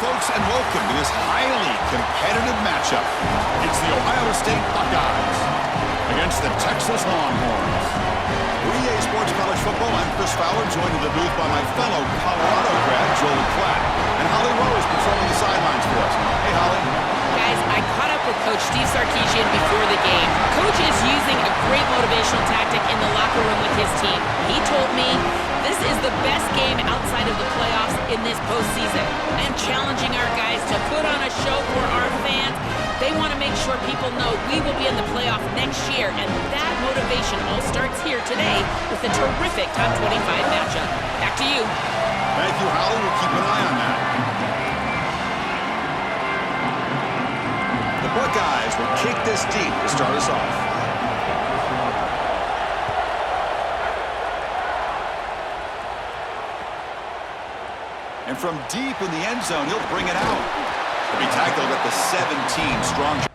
folks, and welcome to this highly competitive matchup. It's the Ohio State Buckeyes against the Texas Longhorns. For EA Sports College Football, I'm Chris Fowler, joined in the booth by my fellow Colorado grad, Joel Klatt. And Holly Rose patrolling the sidelines for us. Hey, Holly. Guys, I caught up with Coach Steve Sarkisian before the game. Coach is using a great motivational tactic in the locker room with his team. He told me this is the best game outside of the playoffs in this postseason. I am challenging our guys to put on a show for our fans. They want to make sure people know we will be in the playoff next year, and that motivation all starts here today with a terrific top 25 matchup. Back to you. Thank you, Holly. We'll keep an eye on that. The Buckeyes will kick this deep to start us off. And from deep in the end zone, he'll bring it out. He'll be tackled at the 17, strong.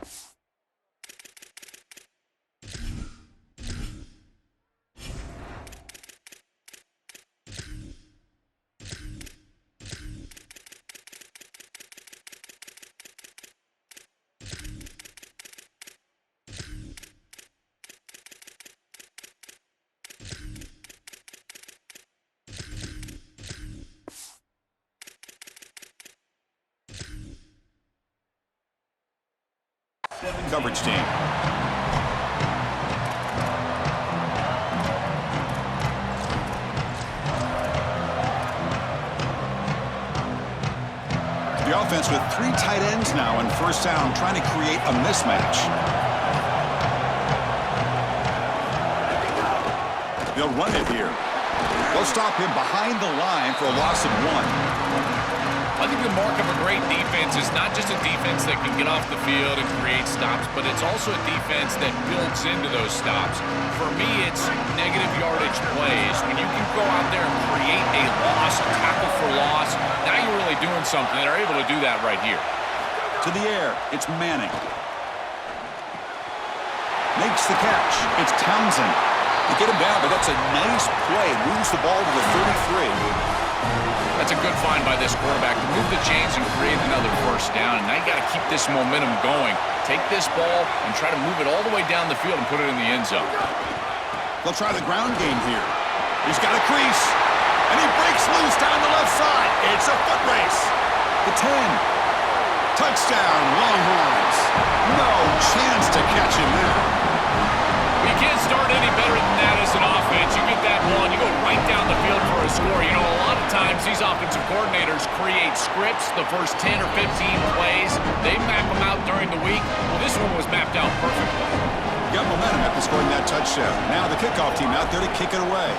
Coverage team. The offense with 3 tight ends now on first down, trying to create a mismatch. They'll run it here. They'll stop him behind the line for a loss of 1. I think the mark of a great defense is not just a defense that can get off the field and create stops, but it's also a defense that builds into those stops. For me, it's negative yardage plays. When you can go out there and create a loss, a tackle for loss, now you're really doing something. They're able to do that right here. To the air, it's Manning. Makes the catch. It's Townsend. They get him down, but that's a nice play. Moves the ball to the 33. That's a good find by this quarterback to move the chains and create another first down. And now you got to keep this momentum going. Take this ball and try to move it all the way down the field and put it in the end zone. They'll try the ground game here. He's got a crease, and he breaks loose down the left side. It's a foot race. The 10. Touchdown, Longhorns. No chance to catch him there. You can't start any better than that as an offense. You get that one, you go right down the field for a score. You know, a lot of times these offensive coordinators create scripts, the first 10 or 15 plays. They map them out during the week. Well, this one was mapped out perfectly. Got momentum after scoring that touchdown. Now the kickoff team out there to kick it away.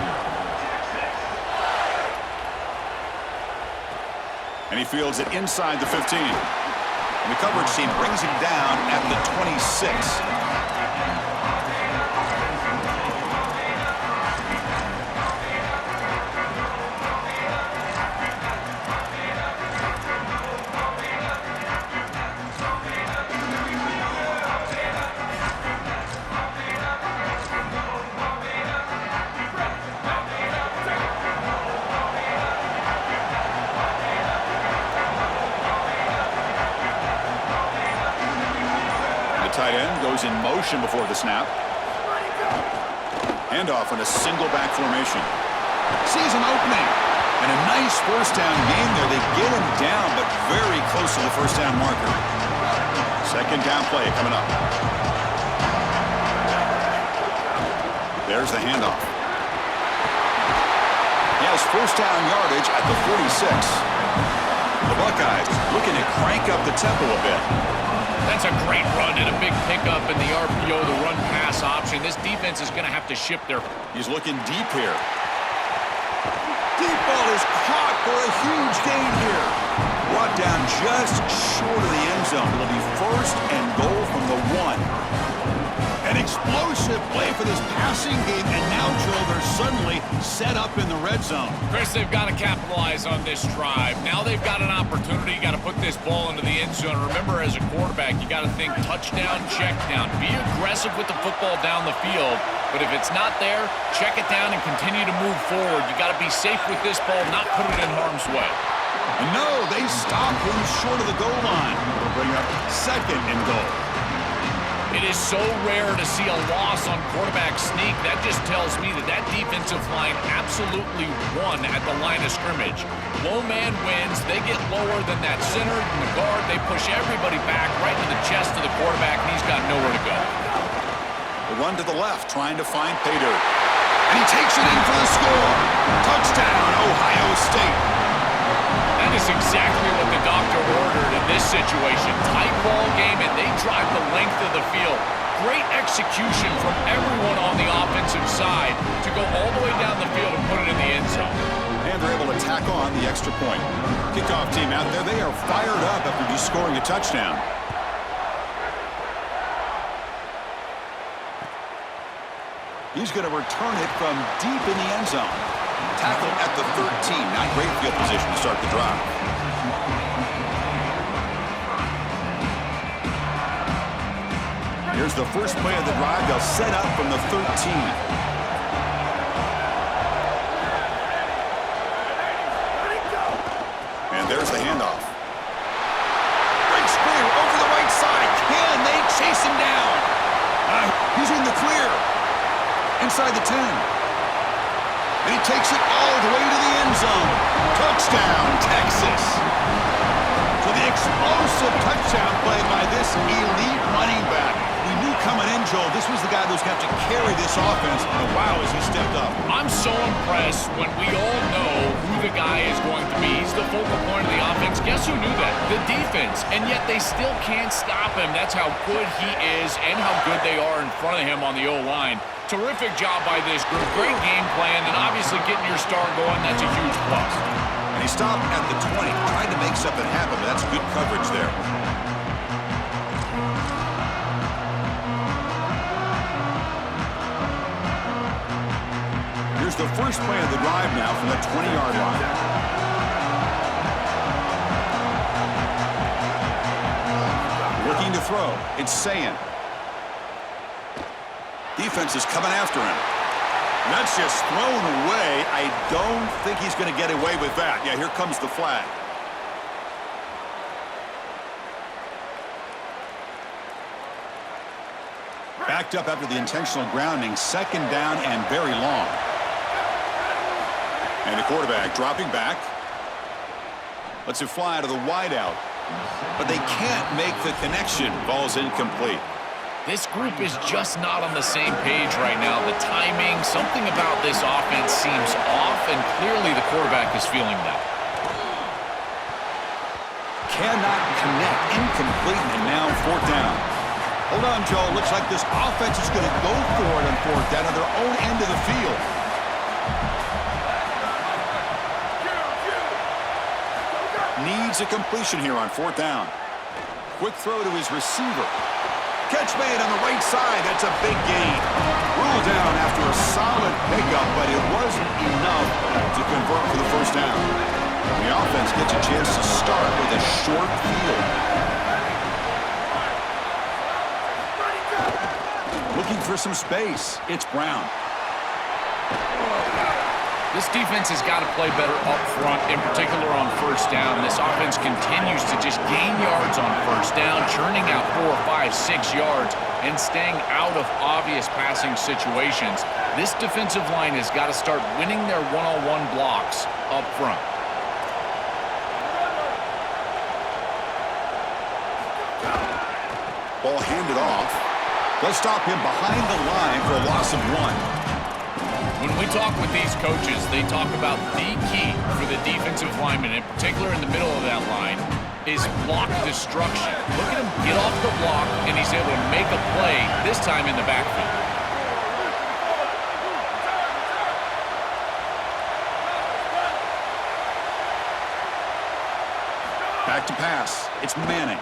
And he fields it inside the 15. And the coverage team brings him down at the 26. Tight end goes in motion before the snap. Handoff in a single back formation. Sees an opening. And a nice first down game there. They get him down, but very close to the first down marker. Second down play coming up. There's the handoff. He has first down yardage at the 46. The Buckeyes looking to crank up the tempo a bit. That's a great run and a big pickup in the RPO, the run-pass option. This defense is going to have to shift their... He's looking deep here. Deep ball is caught for a huge gain here. Brought down just short of the end zone. It'll be first and goal from the 1. An explosive play for this passing game, and now, Joe, they're suddenly set up in the red zone. Chris, they've got to capitalize on this drive. Now they've got an opportunity. You got to put this ball into the end zone. Remember, as a quarterback, you got to think touchdown, check down. Be aggressive with the football down the field, but if it's not there, check it down and continue to move forward. You got to be safe with this ball, not put it in harm's way. And no, they stop him short of the goal line. It'll bring up 2nd and goal. It is so rare to see a loss on quarterback sneak. That just tells me that that defensive line absolutely won at the line of scrimmage. Low man wins. They get lower than that center and the guard. They push everybody back right into the chest of the quarterback, and he's got nowhere to go. The run to the left, trying to find pay dirt. And he takes it in for the score. Touchdown, Ohio State. That is exactly what the doctor ordered in this situation. Tight ball game, and they drive the length of the field. Great execution from everyone on the offensive side to go all the way down the field and put it in the end zone. And they're able to tack on the extra point. Kickoff team out there, they are fired up after just scoring a touchdown. He's going to return it from deep in the end zone. Tackle at the 13. Not great field position to start the drive. Here's the first play of the drive. They'll set up from the 13. And there's the handoff. Breaks clear over the right side. Can they chase him down? He's in the clear. Inside the 10. And he takes it all the way to the end zone. Touchdown, Texas. So the explosive touchdown play by this elite running back. We knew coming in, Joel, this was the guy that was going to have to carry this offense. And wow, has he stepped up. I'm so impressed when we all know who the guy is going to be. He's the focal point of the offense. Guess who knew that? The defense. And yet they still can't stop him. That's how good he is and how good they are in front of him on the O-line. Terrific job by this group. Great game plan, and obviously getting your star going, that's a huge plus. And he stopped at the 20, trying to make something happen, but that's good coverage there. Here's the first play of the drive now from the 20-yard line. Looking to throw. It's Sayin. Defense is coming after him. That's just thrown away. I don't think he's going to get away with that. Yeah, here comes the flag. Backed up after the intentional grounding. 2nd down and very long. And the quarterback dropping back. Lets it fly to the wideout. But they can't make the connection. Ball's incomplete. This group is just not on the same page right now. The timing, something about this offense seems off, and clearly the quarterback is feeling that. Cannot connect. Incomplete, and now 4th down. Hold on, Joe. Looks like this offense is going to go for it on 4th down on their own end of the field. Needs a completion here on 4th down. Quick throw to his receiver. Catch made on the right side. That's a big gain. Ruled down after a solid pickup, but it wasn't enough to convert for the 1st down. The offense gets a chance to start with a short field. Looking for some space. It's Brown. This defense has got to play better up front, in particular on 1st down. This offense continues to just gain yards on 1st down, churning out 4, 5, 6 yards, and staying out of obvious passing situations. This defensive line has got to start winning their one-on-one blocks up front. Ball handed off. They'll stop him behind the line for a loss of 1. When we talk with these coaches, they talk about the key for the defensive lineman, in particular in the middle of that line, is block destruction. Look at him get off the block, and he's able to make a play, this time in the backfield. Back to pass. It's Manning.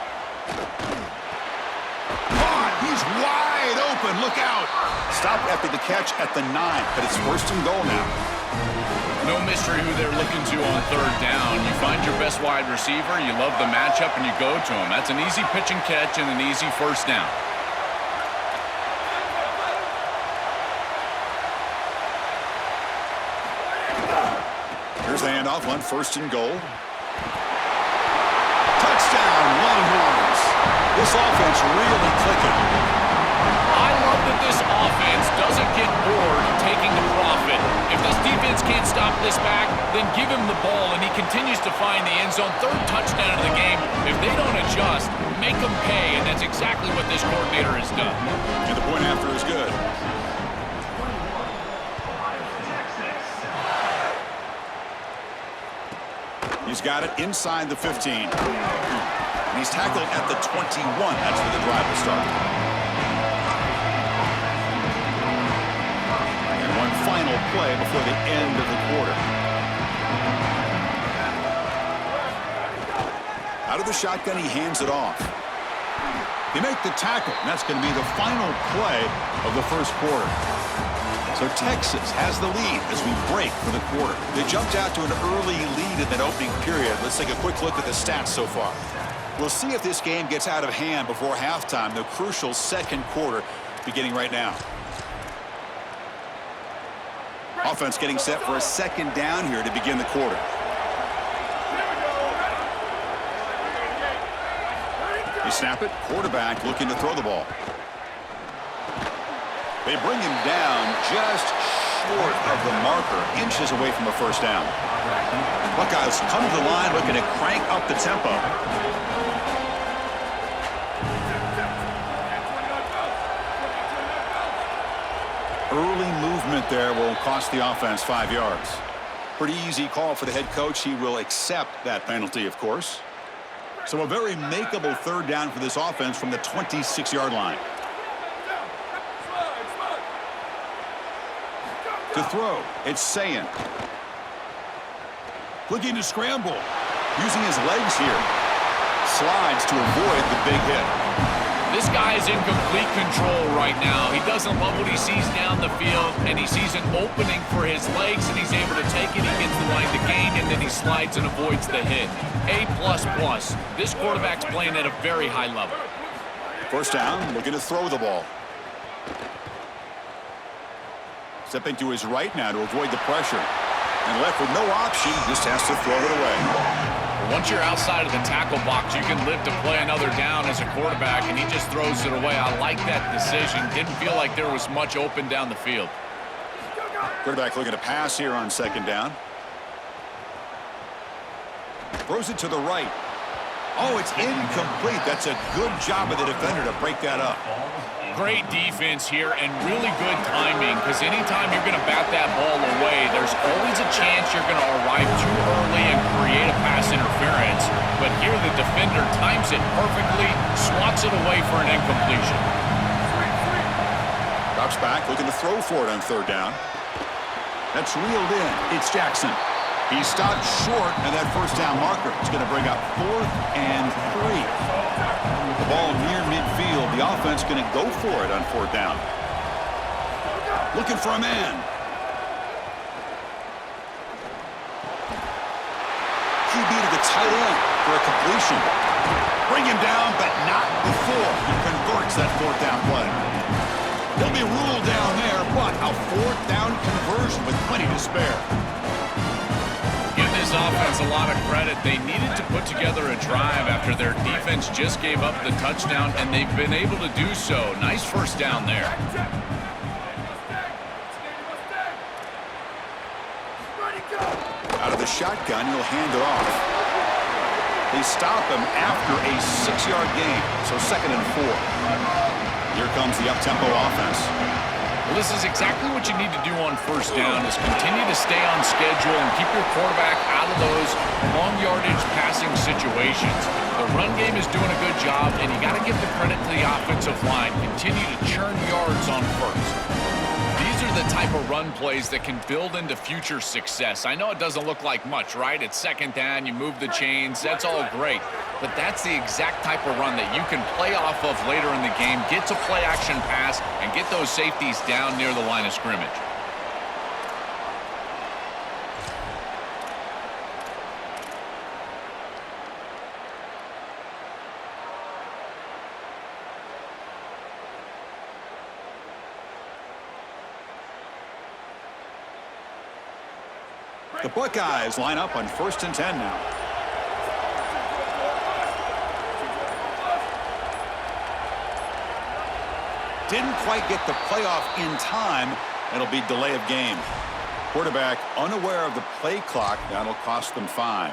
He's wide open. Look out. Stopped after the catch at the 9, but it's 1st and goal now. No mystery who they're looking to on 3rd down. You find your best wide receiver, you love the matchup, and you go to him. That's an easy pitch and catch and an easy 1st down. Here's the handoff on 1st and goal. Longhorns. This offense really clicking. I love that this offense doesn't get bored taking the profit. If this defense can't stop this back, then give him the ball, and he continues to find the end zone. Third touchdown of the game. If they don't adjust, make them pay, and that's exactly what this coordinator has done. And the point after is good. He's got it inside the 15. And he's tackled at the 21. That's where the drive will start. And one final play before the end of the quarter. Out of the shotgun, he hands it off. They make the tackle, and that's going to be the final play of the first quarter. So Texas has the lead as we break for the quarter. They jumped out to an early lead in that opening period. Let's take a quick look at the stats so far. We'll see if this game gets out of hand before halftime, the crucial second quarter beginning right now. Offense getting set for a second down here to begin the quarter. They snap it, quarterback looking to throw the ball. They bring him down just short of the marker, inches away from a first down. Buckeyes come to the line looking to crank up the tempo. Early movement there will cost the offense 5 yards. Pretty easy call for the head coach. He will accept that penalty, of course. So a very makeable third down for this offense from the 26-yard line. To throw, it's Sayin. Looking to scramble. Using his legs here. Slides to avoid the big hit. This guy is in complete control right now. He doesn't love what he sees down the field, and he sees an opening for his legs, and he's able to take it. He gets the line to gain, and then he slides and avoids the hit. A++. This quarterback's playing at a very high level. First down, looking to throw the ball. Stepping to his right now to avoid the pressure. And left with no option, just has to throw it away. Once you're outside of the tackle box, you can live to play another down as a quarterback, and he just throws it away. I like that decision. Didn't feel like there was much open down the field. Quarterback looking to pass here on second down. Throws it to the right. Oh, it's incomplete. That's a good job of the defender to break that up. Great defense here and really good timing, because anytime you're going to bat that ball away, there's always a chance you're going to arrive too early and create a pass interference. But here the defender times it perfectly, swats it away for an incompletion. Drops back, looking to throw for it on third down. That's reeled in. It's Jackson. He stopped short of that first down marker. It's going to bring up 4th and 3. The ball near midfield. The offense going to go for it on fourth down. Looking for a man. QB to the tight end for a completion. Bring him down, but not before he converts that fourth down play. He'll be ruled down there, but a fourth down conversion with plenty to spare. Give this offense a lot of credit. They needed to put together a drive after their defense just gave up the touchdown, and they've been able to do so. Nice first down there. Out of the shotgun, he'll hand it off. They stop him after a 6-yard gain, so 2nd and 4. Here comes the up-tempo offense. Well, this is exactly what you need to do on first down, is continue to stay on schedule and keep your quarterback out of those long yardage passing situations. The run game is doing a good job, and you got to give the credit to the offensive line. Continue to churn yards on first. These are the type of run plays that can build into future success. I know it doesn't look like much, right? It's second down, you move the chains, that's all great. But that's the exact type of run that you can play off of later in the game, get to play action pass, and get those safeties down near the line of scrimmage. The Buckeyes line up on 1st and 10 now. Didn't quite get the playoff in time. It'll be delay of game. Quarterback unaware of the play clock. That'll cost them 5.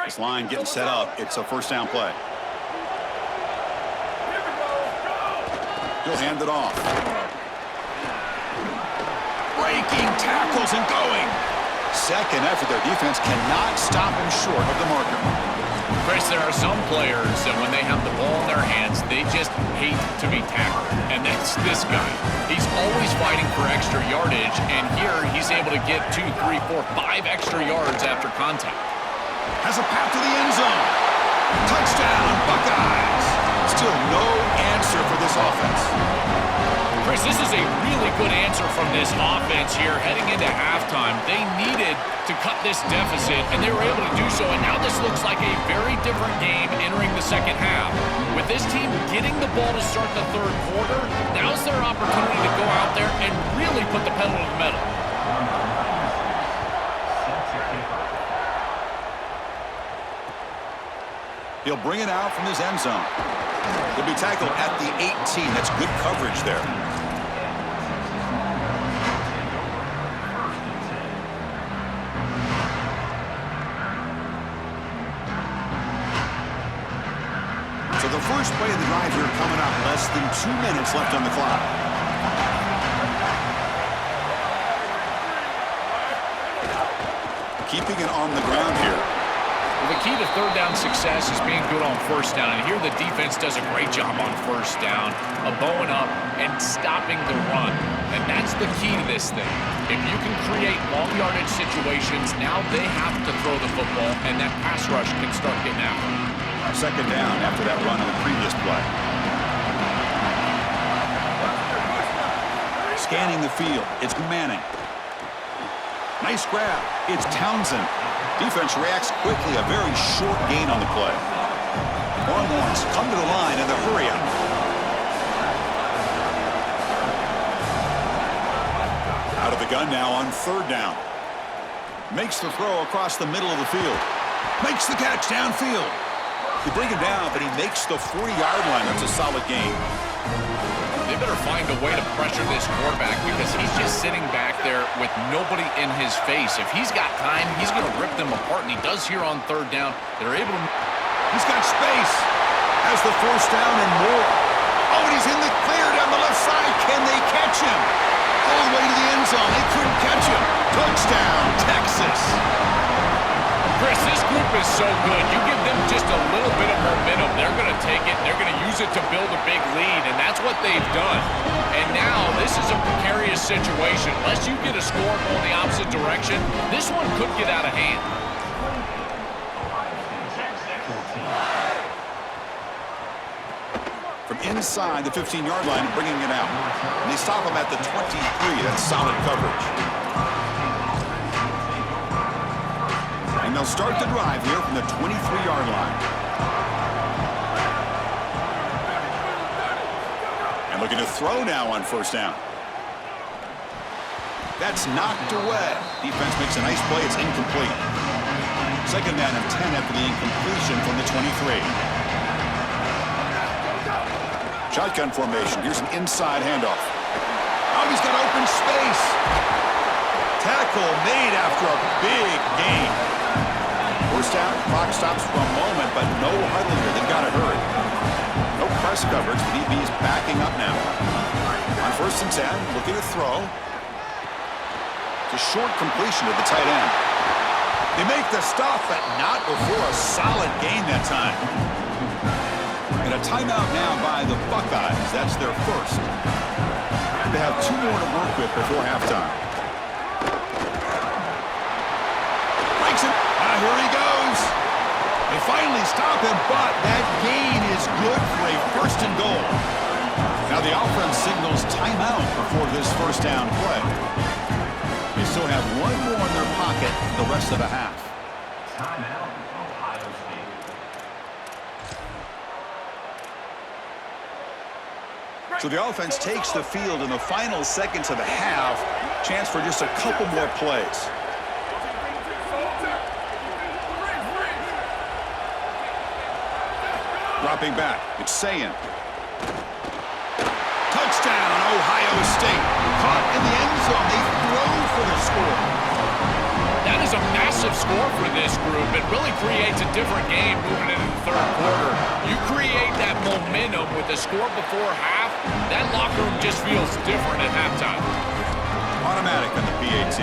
This line getting set up. It's a first down play. He'll hand it off. Breaking tackles and going. Second effort. Their defense cannot stop him short of the marker. Chris, there are some players that when they have the ball in their hands, they just hate to be tackled. And that's this guy. He's always fighting for extra yardage, and here he's able to get 2, 3, 4, 5 extra yards after contact. Has a path to the end zone. Touchdown, Buckeyes. Still no answer for this offense. Chris, this is a really good answer from this offense here heading into halftime. They needed to cut this deficit, and they were able to do so, and now this looks like a very different game entering the second half. With this team getting the ball to start the third quarter, now's their opportunity to go out there and really put the pedal to the metal. He'll bring it out from his end zone. He'll be tackled at the 18. That's good coverage there. So the first play of the drive here coming up. Less than 2 minutes left on the clock. Keeping it on the ground here. The key to third down success is being good on first down. And here the defense does a great job on first down of bowing up and stopping the run. And that's the key to this thing. If you can create long yardage situations, now they have to throw the football, and that pass rush can start getting after them. Second down after that run on the previous play. Scanning the field. It's Manning. Nice grab. It's Townsend. Defense reacts quickly. A very short gain on the play. Longhorns come to the line in the hurry up. Out of the gun now on third down. Makes the throw across the middle of the field. Makes the catch downfield. They bring him down, but he makes the 40-yard line. That's a solid gain. They better find a way to pressure this quarterback because he's just sitting back there with nobody in his face. If he's got time, he's going to rip them apart, and he does here on third down. They're able to... He's got space. Has the first down and more. Oh, and he's in the clear down the left side. Can they catch him? All the way to the end zone. They couldn't catch him. Touchdown, Texas. Chris, this group is so good. You give them just a little bit of momentum, they're going to take it, they're going to use it to build a big lead, and that's what they've done. And now this is a precarious situation. Unless you get a score going the opposite direction, this one could get out of hand. From inside the 15-yard line, bringing it out. And they stop him at the 23. That's solid coverage. And they'll start the drive here from the 23-yard line. And looking to throw now on first down. That's knocked away. Defense makes a nice play. It's incomplete. Second down and 10 after the incompletion from the 23. Shotgun formation. Here's an inside handoff. Oh, he's got open space. Tackle made after a big gain. First down, clock stops for a moment, but no huddle here. They've got to hurry. No press coverage. The DB's backing up now. On first and 10, looking to throw. It's a short completion to the tight end. They make the stop, but not before a solid gain that time. And a timeout now by the Buckeyes. That's their first. They have 2 more to work with before halftime. Breaks it. Here he goes. They finally stop him, but that gain is good for a first and goal. Now the offense signals timeout before this first down play. They still have 1 more in their pocket for the rest of the half. Timeout, Ohio State. So the offense takes the field in the final seconds of the half. Chance for just a couple more plays. Dropping back, it's Sayin. Touchdown, Ohio State. Caught in the end zone. They throw for the score. That is a massive score for this group. It really creates a different game moving into the third quarter. You create that momentum with the score before half, that locker room just feels different at halftime. Automatic on the PAT.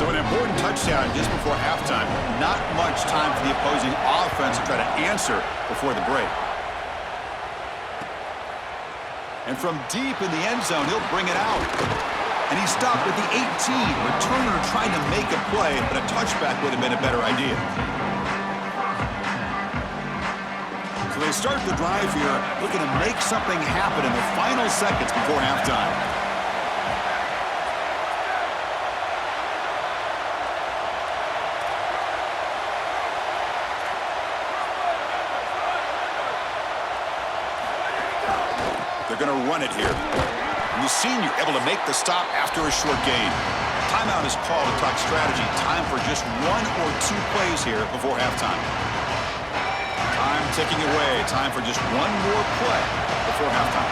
So an important touchdown just before halftime. Not much time for the opposing offense to try to answer before the break. And from deep in the end zone, he'll bring it out. And he stopped at the 18. Returner trying to make a play, but a touchback would have been a better idea. So they start the drive here, looking to make something happen in the final seconds before halftime. They're going to run it here. And the senior able to make the stop after a short gain. Timeout is called to talk strategy. Time for just 1 or 2 plays here before halftime. Time ticking away. Time for just 1 more play before halftime.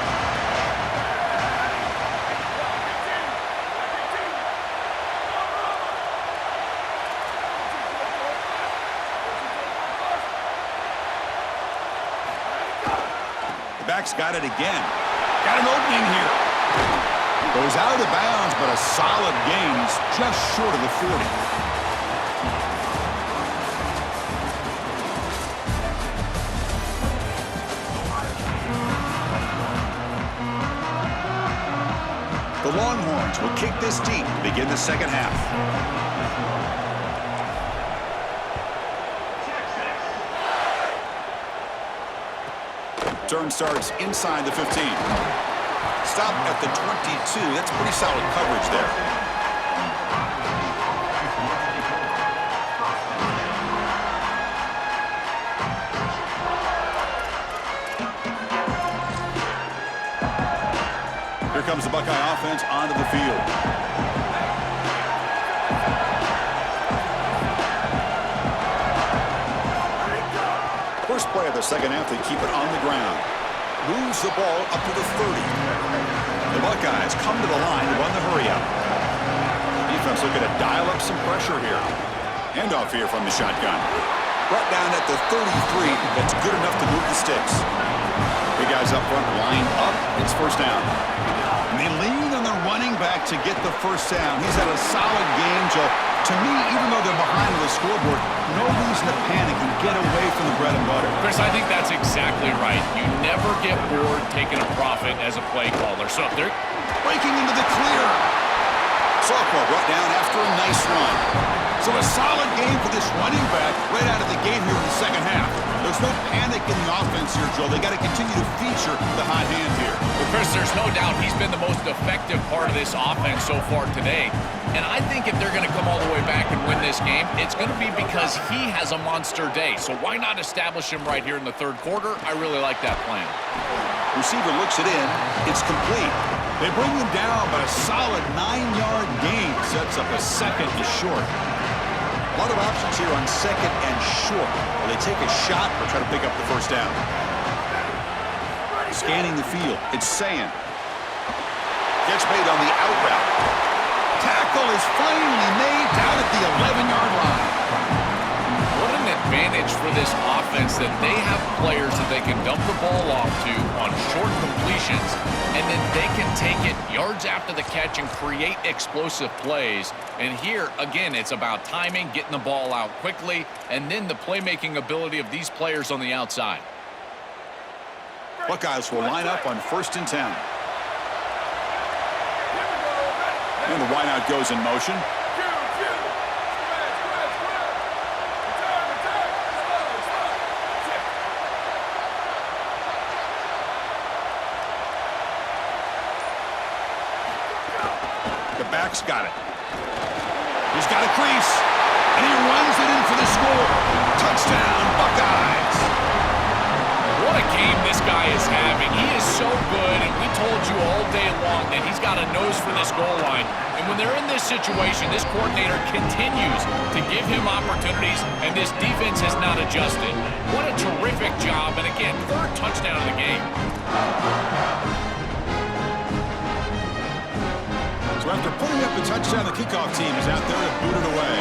The back's got it again. Got an opening here. Goes out of bounds, but a solid gain. He's just short of the 40. The Longhorns will kick this deep to begin the second half. Turn starts inside the 15. Stop at the 22. That's pretty solid coverage there. Here comes the Buckeye offense onto the field. First play of the second half, they keep it on the ground. Moves the ball up to the 30. The Buckeyes come to the line to run the hurry up. Defense looking to dial up some pressure here. Handoff here from the shotgun. Brought down at the 33. That's good enough to move the sticks. Big guys up front lined up. It's first down. And they lean on the running back to get the first down. He's had a solid game, Joe. To me, even though they're behind the scoreboard, no reason to panic and get away from the bread and butter. Chris, I think that's exactly right. You never get bored taking a profit as a play caller. So if they're breaking into the clear. Sophomore brought down after a nice run. So a solid game for this running back right out of the gate here in the second half. There's no panic in the offense here, Joe. They got to continue to feature the hot hand here. Well, Chris, there's no doubt he's been the most effective part of this offense so far today. And I think if they're going to come all the way back and win this game, it's going to be because he has a monster day. So why not establish him right here in the third quarter? I really like that plan. Receiver looks it in. It's complete. They bring him down, but a solid 9-yard gain sets up a second and short. A lot of options here on second and short. Will they take a shot or try to pick up the first down? Scanning the field. It's Sayin. Gets made on the out route. Tackle is finally made down at the 11-yard line. What an advantage for this offense that they have players that they can dump the ball off to on short completions, and then they can take it yards after the catch and create explosive plays. And here, again, it's about timing, getting the ball out quickly, and then the playmaking ability of these players on the outside. Buckeyes will line up on 1st and 10. And the wideout goes in motion. The back's got it. He's got a crease, and he runs it in for the score. Touchdown, Buckeyes. What a game this guy is having. He is so good, and we told you all day long that he's got a nose for this goal line. And And when they're in this situation, this coordinator continues to give him opportunities, and this defense has not adjusted. What a terrific job, and again, third touchdown of the game. So after putting up the touchdown, the kickoff team is out there to boot it away.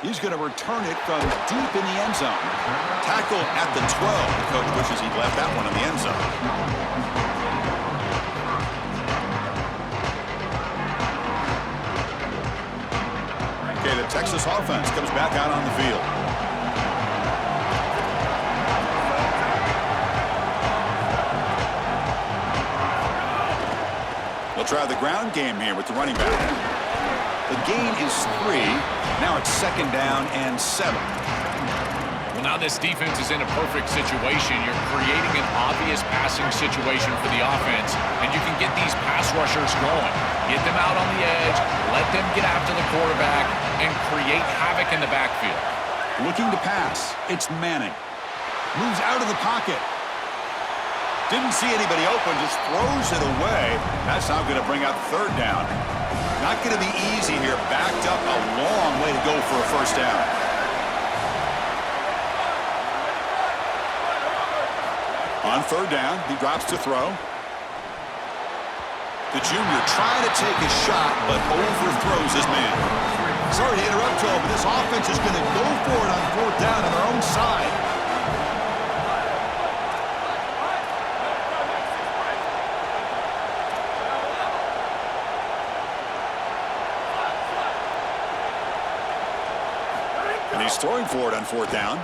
He's going to return it from deep in the end zone. Tackle at the 12. The coach wishes he'd left that one in the end zone. Okay, the Texas offense comes back out on the field. They'll try the ground game here with the running back. The gain is 3. Now it's 2nd down and 7. Well, now this defense is in a perfect situation. You're creating an obvious passing situation for the offense, and you can get these pass rushers going. Get them out on the edge, let them get after the quarterback, and create havoc in the backfield. Looking to pass. It's Manning. Moves out of the pocket. Didn't see anybody open, just throws it away. That's now going to bring out 3rd down. Not going to be easy here. Backed up a long way to go for a 1st down. On 3rd down, he drops to throw. The junior trying to take a shot, but overthrows his man. Sorry to interrupt, Joe, but this offense is going to go for it on 4th down on their own side. And he's throwing for it on 4th down.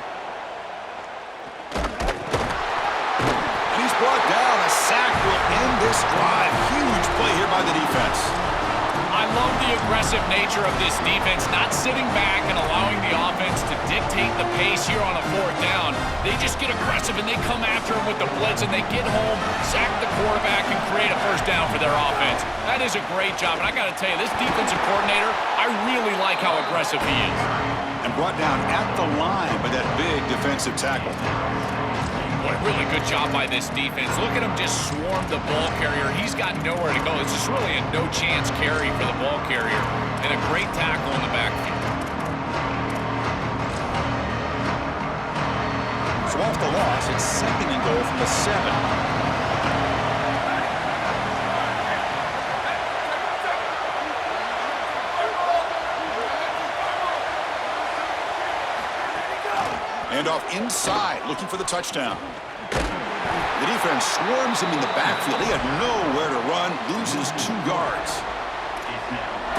And he's brought down. A sack will end this drive. Huge play here by the defense. I love the aggressive nature of this defense, not sitting back and allowing the offense to dictate the pace here on a 4th down. They just get aggressive and they come after him with the blitz, and they get home, sack the quarterback, and create a 1st down for their offense. That is a great job, and I got to tell you, this defensive coordinator, I really like how aggressive he is. And brought down at the line by that big defensive tackle. What a really good job by this defense. Look at him just swarm the ball carrier. He's got nowhere to go. This is really a no-chance carry for the ball carrier, and a great tackle in the backfield. So off the loss, it's 2nd and goal from the 7. And off inside, looking for the touchdown. The defense swarms him in the backfield. He had nowhere to run, loses 2 yards.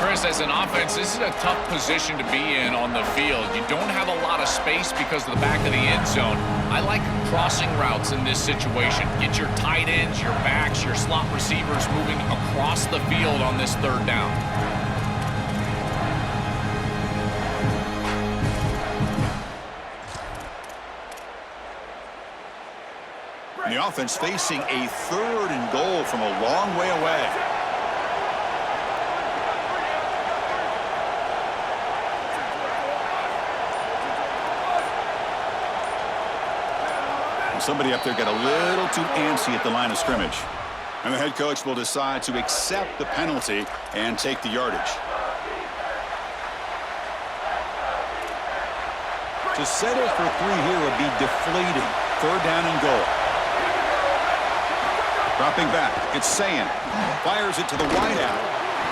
Chris, as an offense, this is a tough position to be in on the field. You don't have a lot of space because of the back of the end zone. I like crossing routes in this situation. Get your tight ends, your backs, your slot receivers moving across the field on this 3rd down. And the offense facing a 3rd and goal from a long way away. And somebody up there got a little too antsy at the line of scrimmage. And the head coach will decide to accept the penalty and take the yardage. To settle for 3 here would be deflating. 3rd down and goal. Dropping back, it's Sayan. Fires it to the wideout.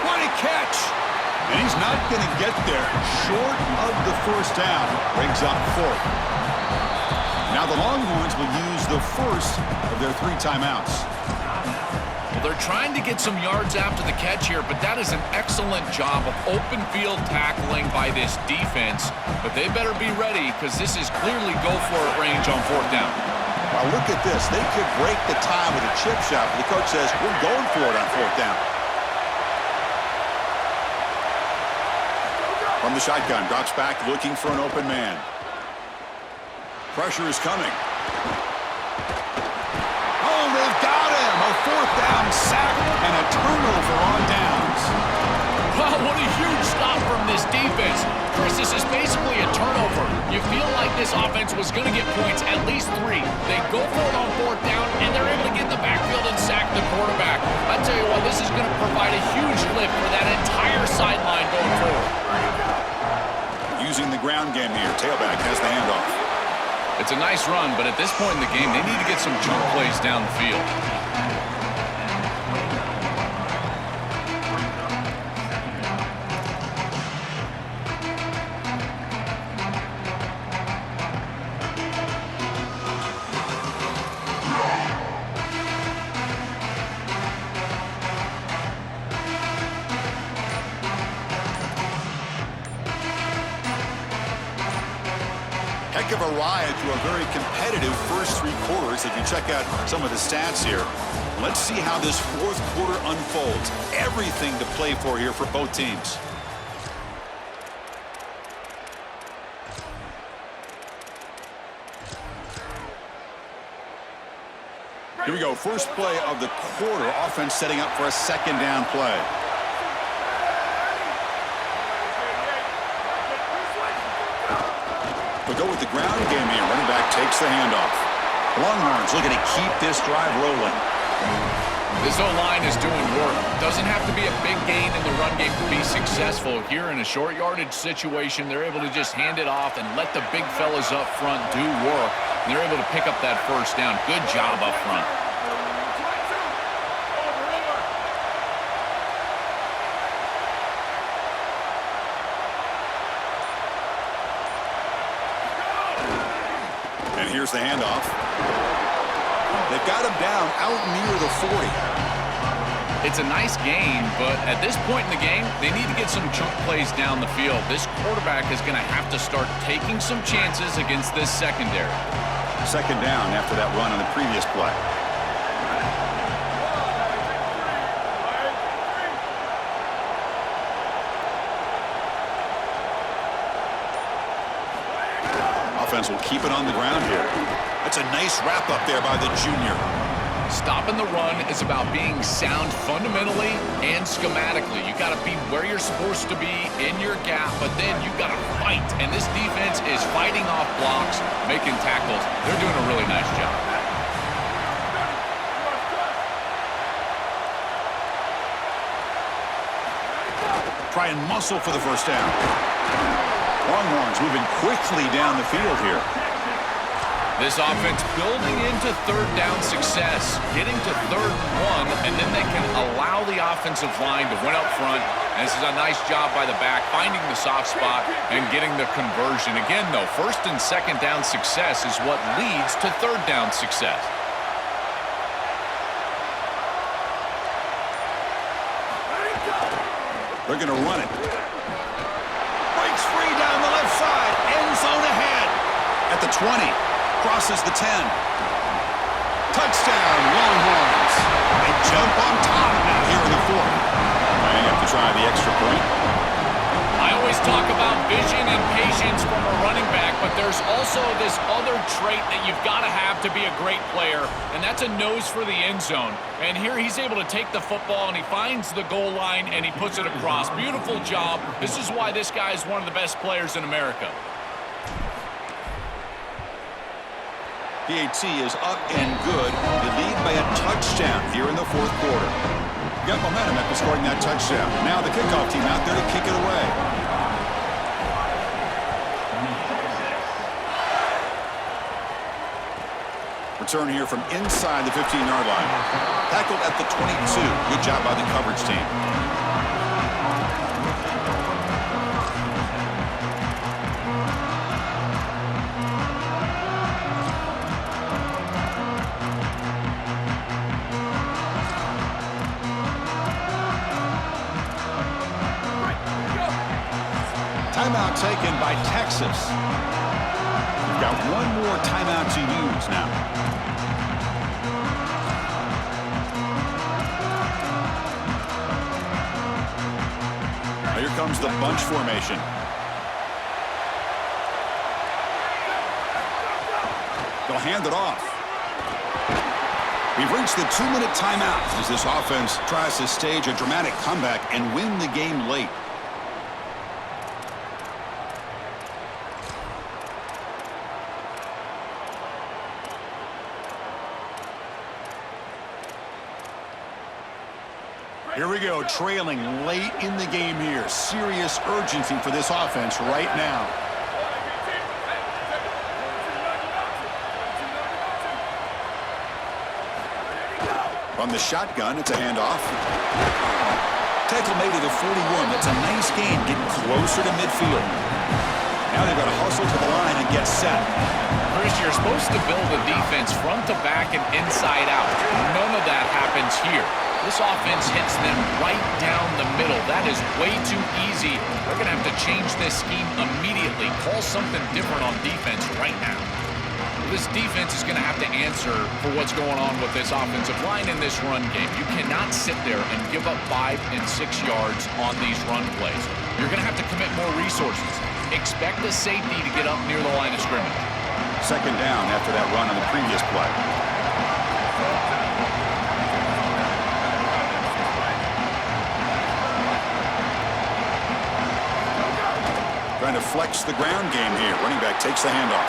What a catch! And he's not going to get there. Short of the 1st down. Brings up 4th. Now the Longhorns will use the 1st of their 3 timeouts. Well, they're trying to get some yards after the catch here, but that is an excellent job of open field tackling by this defense. But they better be ready, because this is clearly go-for-it range on 4th down. Well, look at this. They could break the tie with a chip shot, but the coach says, we're going for it on 4th down. From the shotgun, drops back looking for an open man. Pressure is coming. Oh, they've got him. A 4th down sack and a turnover on downs. Wow, what a huge stop from this defense. Chris, this is basically a turnover. You feel like this offense was going to get points, at least 3. They go for it on 4th down, and they're able to get in the backfield and sack the quarterback. I tell you what, this is going to provide a huge lift for that entire sideline going forward. Using the ground game here. Tailback has the handoff. It's a nice run, but at this point in the game, they need to get some chunk plays down the field. Heck of a ride through a very competitive first 3 quarters. If you check out some of the stats here, let's see how this 4th quarter unfolds. Everything to play for here for both teams. Here we go. First play of the quarter. Offense setting up for a 2nd down play. We'll go with the ground game here. Running back takes the handoff. Longhorns looking to keep this drive rolling. This O-line is doing work. Doesn't have to be a big gain in the run game to be successful. Here in a short yardage situation, they're able to just hand it off and let the big fellas up front do work. And they're able to pick up that 1st down. Good job up front. And here's the handoff. They've got him down out near the 40. It's a nice gain, but at this point in the game, they need to get some chunk plays down the field. This quarterback is going to have to start taking some chances against this secondary. 2nd down after that run on the previous play. Offense will keep it on the ground here. That's a nice wrap up there by the junior. Stopping the run is about being sound fundamentally and schematically. You got to be where you're supposed to be in your gap, but then you got to fight. And this defense is fighting off blocks, making tackles. They're doing a really nice job. Try and muscle for the 1st down. Longhorns moving quickly down the field here. This offense building into 3rd down success, getting to 3rd and 1, and then they can allow the offensive line to win up front. And this is a nice job by the back, finding the soft spot and getting the conversion. Again, though, 1st and 2nd down success is what leads to 3rd down success. They're going to run it. Breaks free down the left side. End zone ahead. At the 20. Crosses the 10. Touchdown, Longhorns. They jump on top now here in the 4th. Might have to try the extra point. I always talk about vision and patience from a running back, but there's also this other trait that you've got to have to be a great player, and that's a nose for the end zone. And here he's able to take the football, and he finds the goal line, and he puts it across. Beautiful job. This is why this guy is one of the best players in America. PAT is up and good. They lead by a touchdown here in the 4th quarter. Got momentum after scoring that touchdown. Now the kickoff team out there to kick it away. Return here from inside the 15-yard line. Tackled at the 22. Good job by the coverage team. Timeout taken by Texas. We've got one more timeout to use now. Now here comes the bunch formation. They'll hand it off. We've reached the 2-minute timeout as this offense tries to stage a dramatic comeback and win the game late. Here we go, trailing late in the game here. Serious urgency for this offense right now. From the shotgun, it's a handoff. Tackle made at a 41. That's a nice gain, getting closer to midfield. Now they've got to hustle to the line and get set. Chris, you're supposed to build a defense front to back and inside out. None of that happens here. This offense hits them right down the middle. That is way too easy. They're going to have to change this scheme immediately. Call something different on defense right now. This defense is going to have to answer for what's going on with this offensive line in this run game. You cannot sit there and give up 5 and 6 yards on these run plays. You're going to have to commit more resources. Expect the safety to get up near the line of scrimmage. Second down after that run on the previous play. Trying to flex the ground game here. Running back takes the handoff.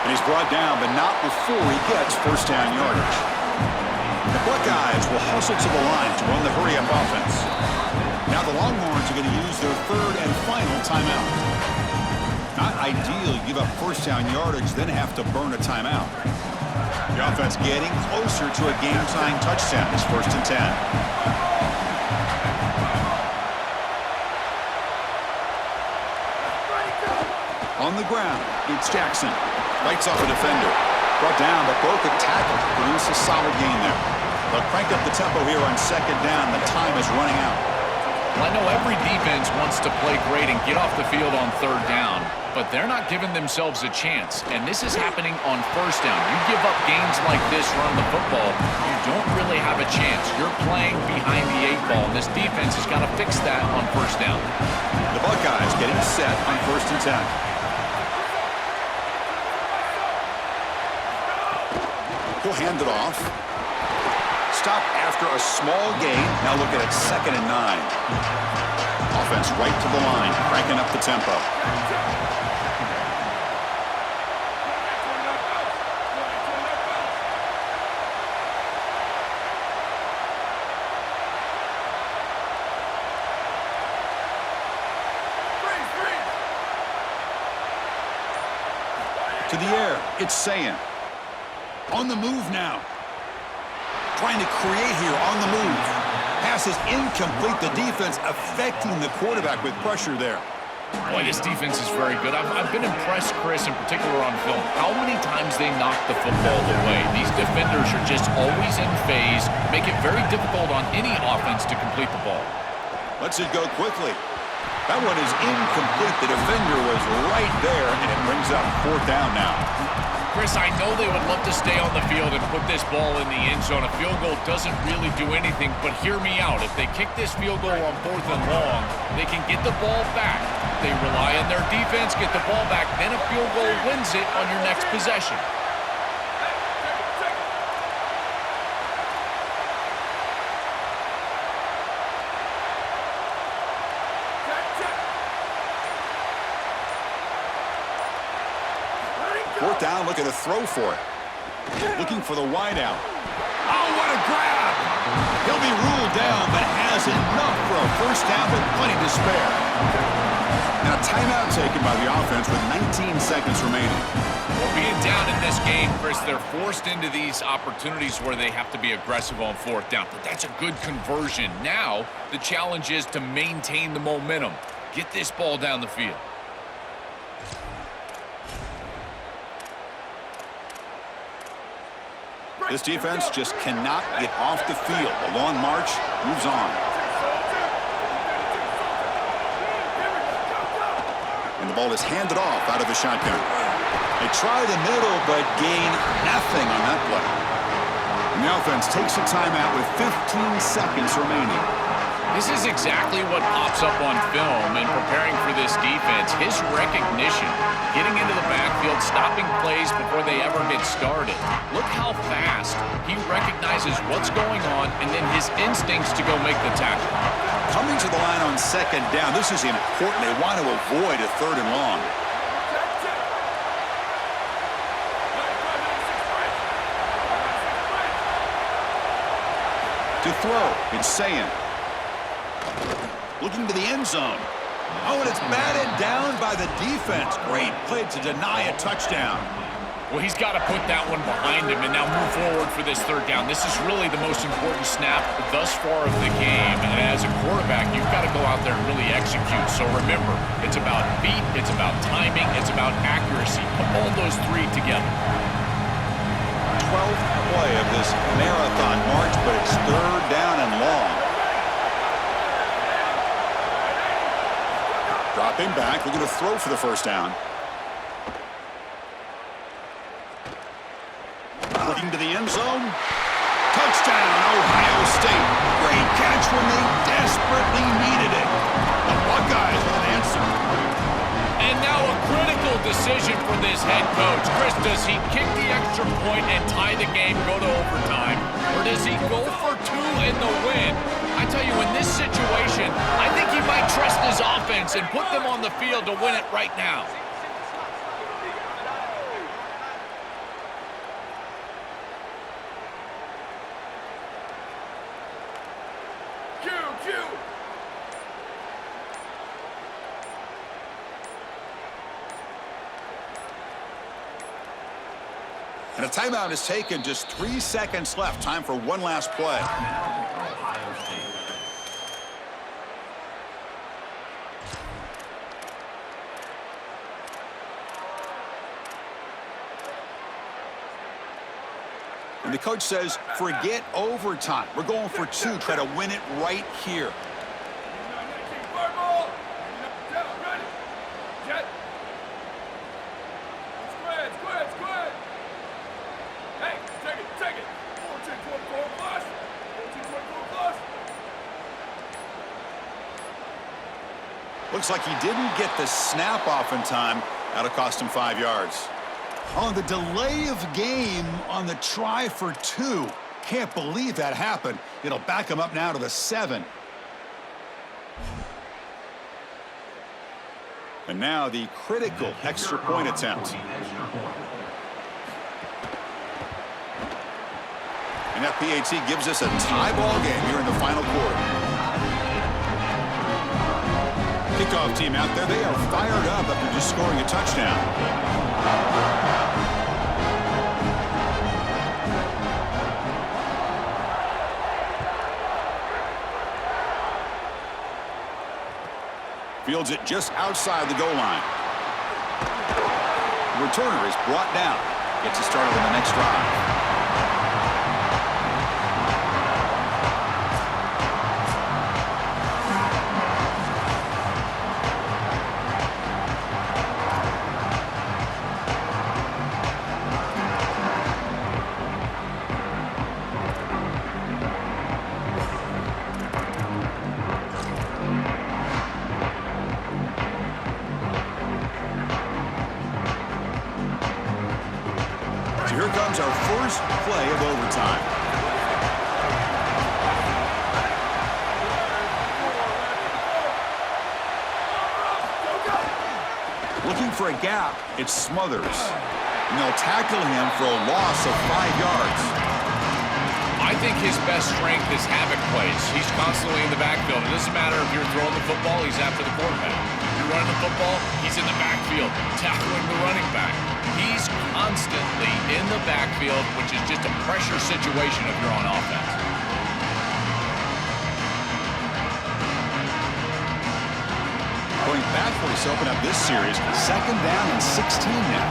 And he's brought down, but not before he gets first down yardage. The Buckeyes will hustle to the line to run the hurry-up offense. Now the Longhorns are going to use their third and final timeout. Not ideal. You give up first down yardage, then have to burn a timeout. The offense getting closer to a game-tying touchdown. It's 1st and 10. On the ground, it's Jackson. Fights off a defender. Brought down, but broke a tackle. Produce a solid gain there. They'll crank up the tempo here on second down. The time is running out. Well, I know every defense wants to play great and get off the field on third down, but they're not giving themselves a chance, and this is happening on first down. You give up gains like this running the football, you don't really have a chance. You're playing behind the 8 ball, and this defense has got to fix that on first down. The Buckeyes getting set on 1st and 10. He'll hand it off. Stop after a small gain. Now look at it, 2nd and 9. Offense right to the line, cranking up the tempo. To the air, it's Sayin. On the move now. Trying to create here on the move. Pass is incomplete. The defense affecting the quarterback with pressure there. Boy, this defense is very good. I've been impressed, Chris, in particular on film, how many times they knock the football away. These defenders are just always in phase, make it very difficult on any offense to complete the ball. Lets it go quickly. That one is incomplete. The defender was right there, and it brings up 4th down now. Chris, I know they would love to stay on the field and put this ball in the end zone. A field goal doesn't really do anything, but hear me out. If they kick this field goal on 4th and long, they can get the ball back. They rely on their defense, get the ball back, then a field goal wins it on your next possession. Fourth down, looking to throw for it. Looking for the wideout. Oh, what a grab! He'll be ruled down, but has enough for a first down with plenty to spare. Now, timeout taken by the offense with 19 seconds remaining. Well, being down in this game, Chris, they're forced into these opportunities where they have to be aggressive on 4th down, but that's a good conversion. Now, the challenge is to maintain the momentum. Get this ball down the field. This defense just cannot get off the field. The long march moves on. And the ball is handed off out of the shotgun. They try the middle, but gain nothing on that play. And the offense takes a timeout with 15 seconds remaining. This is exactly what pops up on film in preparing for this defense. His recognition, getting into the backfield, stopping plays before they ever get started. Look how fast he recognizes what's going on and then his instincts to go make the tackle. Coming to the line on second down, this is important. They want to avoid a 3rd and long. To throw, it's Sayin. Looking to the end zone. Oh, and it's batted down by the defense. Great play to deny a touchdown. Well, he's got to put that one behind him and now move forward for this third down. This is really the most important snap thus far of the game. And as a quarterback, you've got to go out there and really execute. So remember, it's about beat, it's about timing, it's about accuracy. Put all those three together. 12th play of this marathon march, but it's third down and long. Dropping back, looking to throw for the first down. Looking to the end zone. Touchdown, Ohio State. Great catch when they desperately needed it. The Buckeyes with an answer. And now a critical decision for this head coach. Chris, does he kick the extra point and tie the game, go to overtime? Or does he go for two in the win? I tell you, in this situation, I think he might trust his offense and put them on the field to win it right now. And a timeout is taken. Just 3 seconds left. Time for one last play. Ohio State. And the coach says, forget overtime. We're going for two. Try to win it right here. Looks like he didn't get the snap off in time. That'll cost him 5 yards. On the delay of game on the try for two. Can't believe that happened. It'll back him up now to the 7. And now the critical extra point attempt. And that PAT gives us a tie ball game here in the final quarter. Kickoff team out there, they are fired up after just scoring a touchdown. Fields it just outside the goal line. The returner is brought down. Gets it started on the next drive. So here comes our first play of overtime. Looking for a gap, it's Smothers. And they'll tackle him for a loss of 5 yards. I think his best strength is havoc plays. He's constantly in the backfield. It doesn't matter if you're throwing the football, he's after the quarterback. If you're running the football, he's in the backfield, tackling the running back. He's constantly in the backfield, which is just a pressure situation if you're on offense. Going backwards to open up this series. 2nd down and 16 now.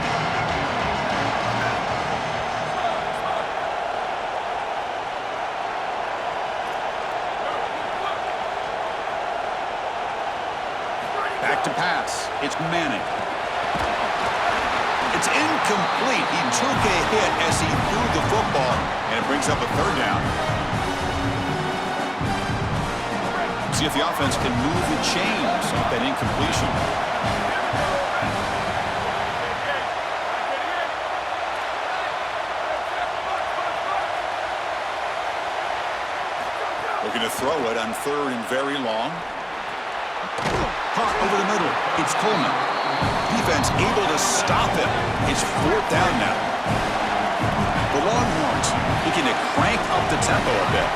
Back to pass. It's Manning. It's incomplete. He took a hit as he threw the football, and it brings up a 3rd down. See if the offense can move the chains off that incompletion. Looking to throw it on 3rd and very long. Caught over the middle. It's Coleman. Defense able to stop him. It's 4th down now. The Longhorns looking to crank up the tempo a bit.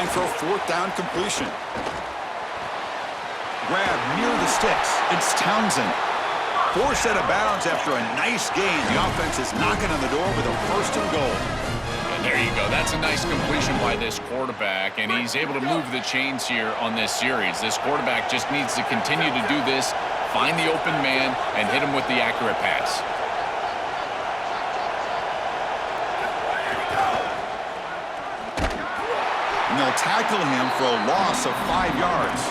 line for a fourth down completion. Grab near the sticks. It's Townsend. Forced out of bounds after a nice gain. The offense is knocking on the door with a first and goal. And there you go. That's a nice completion by this quarterback, and he's able to move the chains here on this series. This quarterback just needs to continue to do this, find the open man, and hit him with the accurate pass. And they'll tackle him for a loss of 5 yards.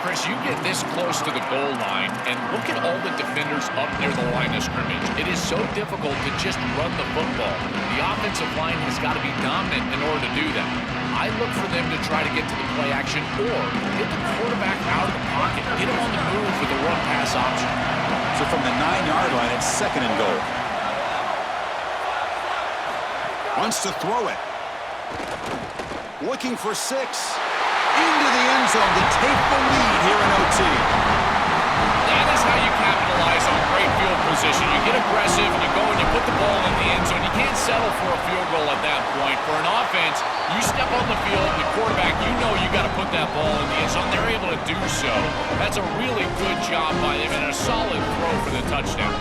Chris, you get this close to the goal line, and look at all the defenders up near the line of scrimmage. It is so difficult to just run the football. The offensive line has got to be dominant in order to do that. I look for them to try to get to the play action or get the quarterback out of the pocket, get him on the move with the run-pass option. So from the 9-yard line, it's second and goal. Wants to throw it. Looking for 6. Into the end zone to take the lead here in OT. That is how you capitalize on great field position. You get aggressive, and you go and you put the ball in the end zone. You can't settle for a field goal at that point. For an offense, you step on the field, and the quarterback, you know you got to put that ball in the end zone. They're able to do so. That's a really good job by them, and a solid throw for the touchdown.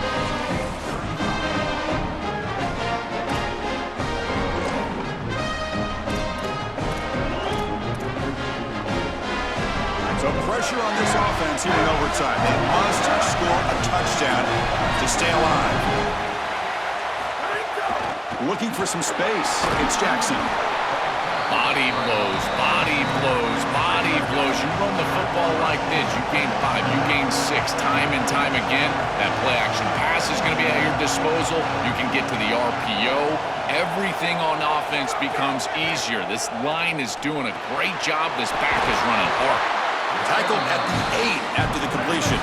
So pressure on this offense here in overtime. They must score a touchdown to stay alive. Looking for some space. It's Jackson. Body blows, body blows, body blows. You run the football like this, you gain 5, you gain 6, time and time again. That play-action pass is going to be at your disposal. You can get to the RPO. Everything on offense becomes easier. This line is doing a great job. This back is running hard. Tackled at the 8 after the completion.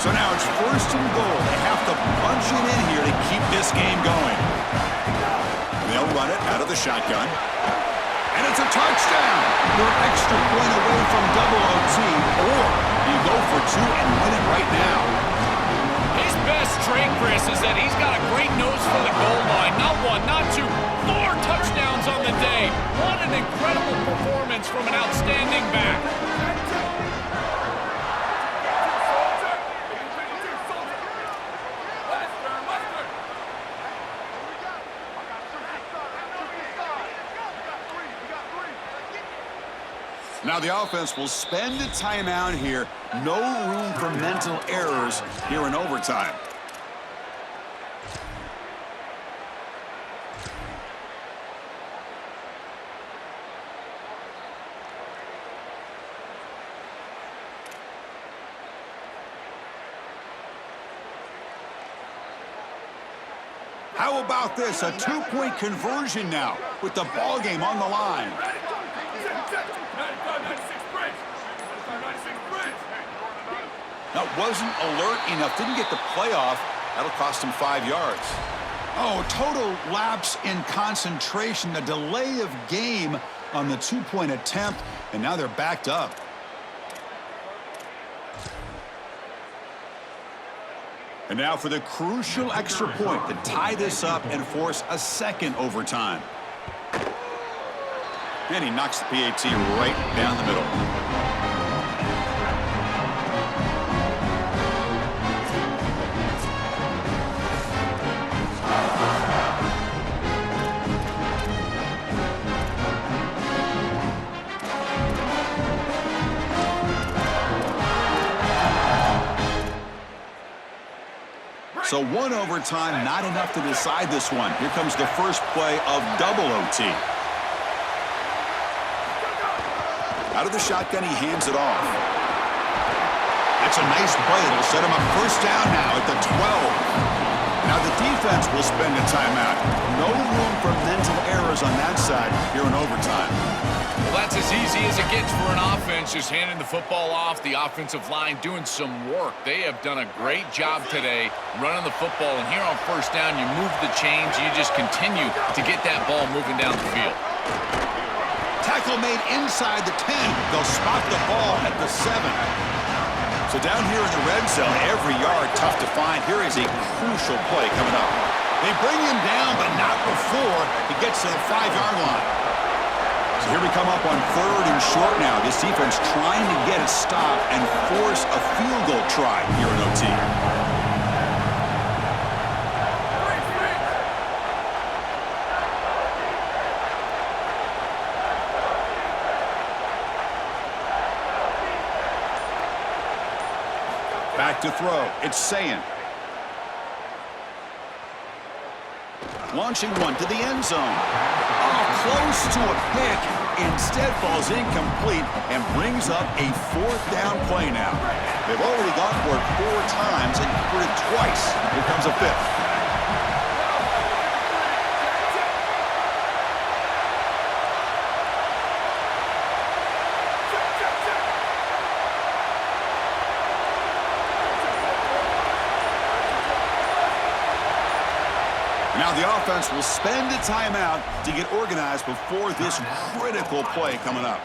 So now it's first and goal. They have to punch it in here to keep this game going. They'll run it out of the shotgun. And it's a touchdown. You're an extra point away from double OT, or you go for 2 and win it right now. His best trait, Chris, is that he's got a great nose for the goal line. Not 1, not 2, 4 touchdowns on the day. What an incredible performance from an outstanding back. Now the offense will spend a timeout here. No room for mental errors here in overtime. How about this? A 2-point conversion now with the ball game on the line. That wasn't alert enough. Didn't get the playoff. That'll cost him 5 yards. Oh, total lapse in concentration. The delay of game on the 2-point attempt, and now they're backed up. And now for the crucial extra point to tie this up and force a second overtime. And he knocks the PAT right down the middle. So 1 overtime, not enough to decide this one. Here comes the first play of double OT. Out of the shotgun, he hands it off. That's a nice play. It'll set him up first down now at the 12. Now the defense will spend a timeout. No room for mental errors on that side here in overtime. Well, that's as easy as it gets for an offense, just handing the football off. The offensive line doing some work. They have done a great job today running the football. And here on first down, you move the chains. You just continue to get that ball moving down the field. Tackle made inside the 10. They'll spot the ball at the 7. So down here in the red zone, every yard tough to find. Here is a crucial play coming up. They bring him down, but not before he gets to the 5-yard line. So here we come up on 3rd and short now. This defense trying to get a stop and force a field goal try here in OT. Back to throw. It's Sayin. Launching one to the end zone. Oh, close to a pick. Instead falls incomplete and brings up a 4th down play now. They've already gone for it 4 times and for it twice. Here comes a 5th. Now the offense will spend a timeout to get organized before this critical play coming up.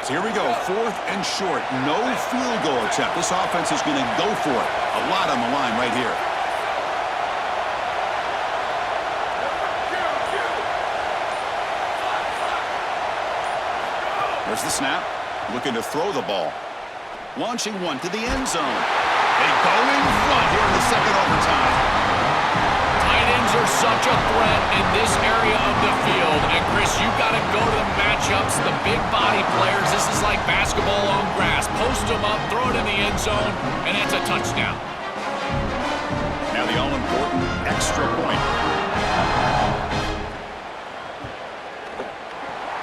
So here we go, 4th and short. No field goal attempt. This offense is going to go for it. A lot on the line right here. There's the snap. Looking to throw the ball. Launching one to the end zone. They go in front here in the second overtime. Tight ends are such a threat in this area of the field. And, Chris, you've got to go to the matchups, the big body players. This is like basketball on grass. Post them up, throw it in the end zone, and it's a touchdown. Now the all-important extra point.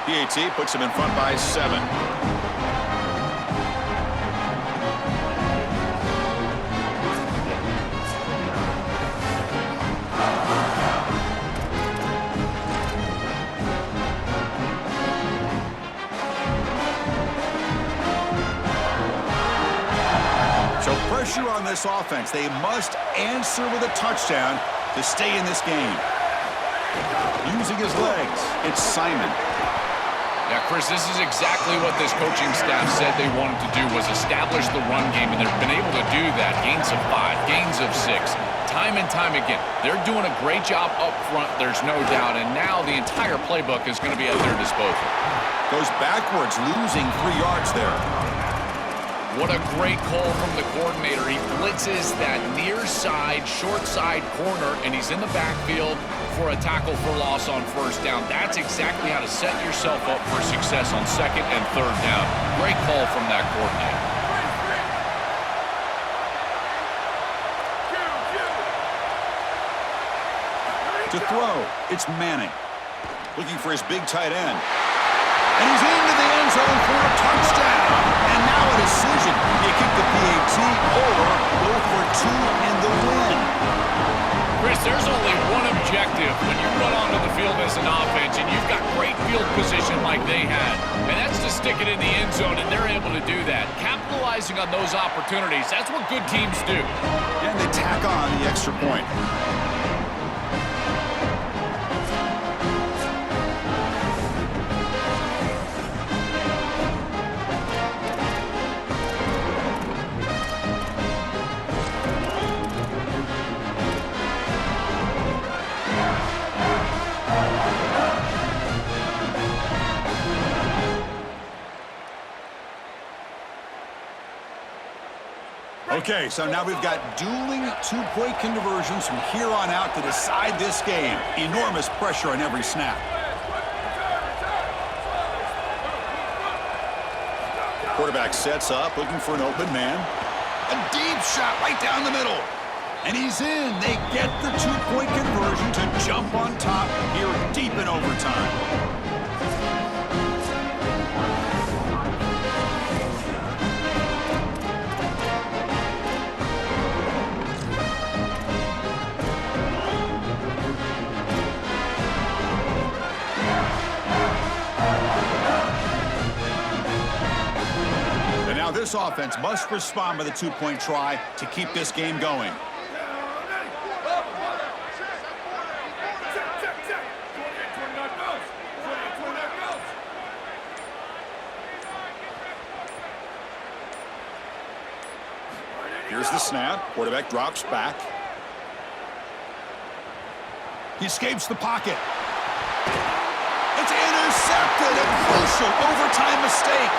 PAT puts him in front by 7. Pressure on this offense. They must answer with a touchdown to stay in this game. Using his legs, it's Simon. Yeah, Chris, this is exactly what this coaching staff said they wanted to do, was establish the run game, and they've been able to do that. Gains of 5, gains of 6, time and time again. They're doing a great job up front, there's no doubt, and now the entire playbook is going to be at their disposal. Goes backwards, losing 3 yards there. What a great call from the coordinator. He blitzes that near side, short side corner, and he's in the backfield for a tackle for loss on 1st down. That's exactly how to set yourself up for success on 2nd and 3rd down. Great call from that coordinator. To throw, it's Manning. Looking for his big tight end. And he's into the end zone for a touchdown. And now a decision. Do you kick the PAT or go for 2 and the win? Chris, there's only one objective when you run onto the field as an offense and you've got great field position like they had. And that's to stick it in the end zone, and they're able to do that. Capitalizing on those opportunities, that's what good teams do. And they tack on the extra point. Okay, so now we've got dueling 2-point conversions from here on out to decide this game. Enormous pressure on every snap. Quarterback sets up, looking for an open man. A deep shot right down the middle. And he's in. They get the 2-point conversion to jump on top here deep in overtime. This offense must respond with a 2-point try to keep this game going. Here's the snap. Quarterback drops back. He escapes the pocket. It's intercepted. A crucial overtime mistake.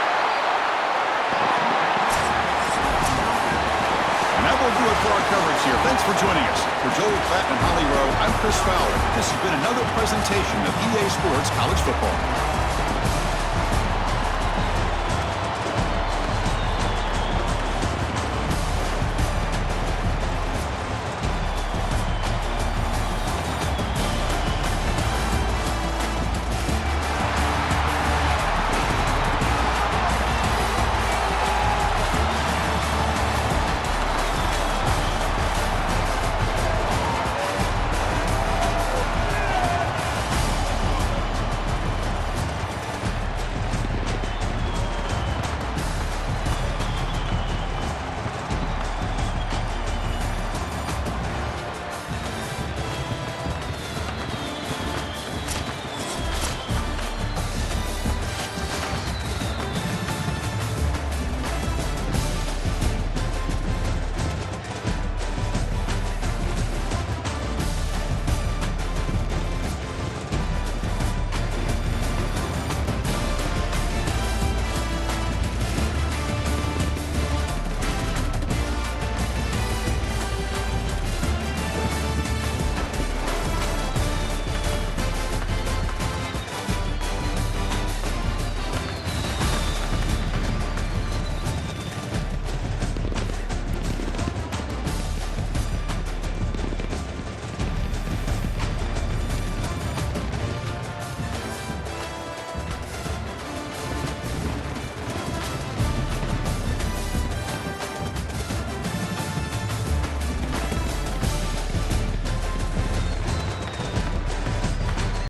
And that will do it for our coverage here. Thanks for joining us. For Joel Klatt and Holly Rowe, I'm Chris Fowler. This has been another presentation of EA Sports College Football.